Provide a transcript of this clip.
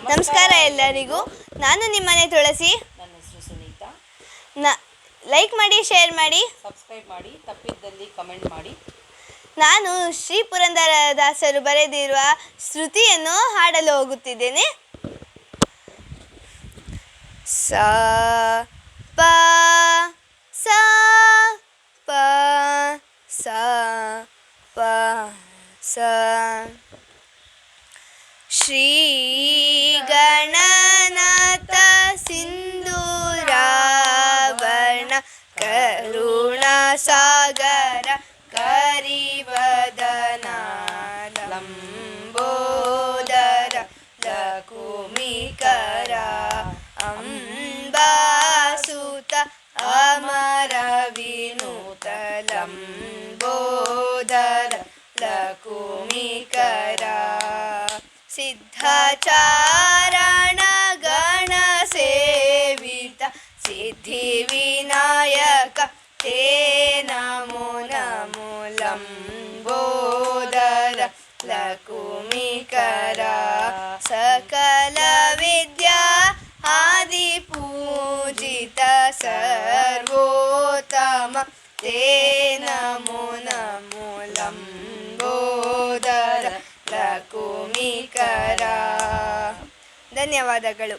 ನಮಸ್ಕಾರ ಎಲ್ಲರಿಗೂ. ನಾನು ನಿಮ್ಮನೆ ತುಳಸಿ. ನನ್ನ ಹೆಸರು ಸುನೀತಾ. ಲೈಕ್ ಮಾಡಿ, ಶೇರ್ ಮಾಡಿ, ಸಬ್ಸ್ಕ್ರೈಬ್ ಮಾಡಿ, ತಪ್ಪಿದ್ದಲ್ಲಿ ಕಮೆಂಟ್ ಮಾಡಿ. ನಾನು ಶ್ರೀ ಪುರಂದರದಾಸರು ಬರೆದಿರುವ ಶ್ರುತಿಯನ್ನು ಹಾಡಲು ಹೋಗುತ್ತಿದ್ದೇನೆ. ಸ ಪ ಸ ಪ ಸ ಪ ಸ. ಶ್ರೀ ಗಣನಾಥ ಸಿಂಧೂರಾವರ್ಣ ಕರುಣಾಸಾಗರ ಕರಿವದನ ಲಂಬೋದರ ಲಕುಮಿಕರ ಅಂಬಾಸುತ ಅಮರ ವಿನೂತ ಲಂಬೋದರ ಲಕುಮಿಕರ ಸಿದ್ಧಾಚಾರಣ ಗಣ ಸೇವಿತ ಸಿದ್ಧಿ ವಿನಾಯಕ ತೇ ನಮೋ ನಮೋ ಲಂಬೋದರ ಲಕುಮಿಕರ ಸಕಲ ವಿದ್ಯಾ ಆದಿ ಪೂಜಿತ ಸರ್ವೋತ್ತಮ ತೇ ನಮೋ ನಮೋ ಲಂಬೋದರ ಲಕುಮಿಕರ. ಧನ್ಯವಾದಗಳು.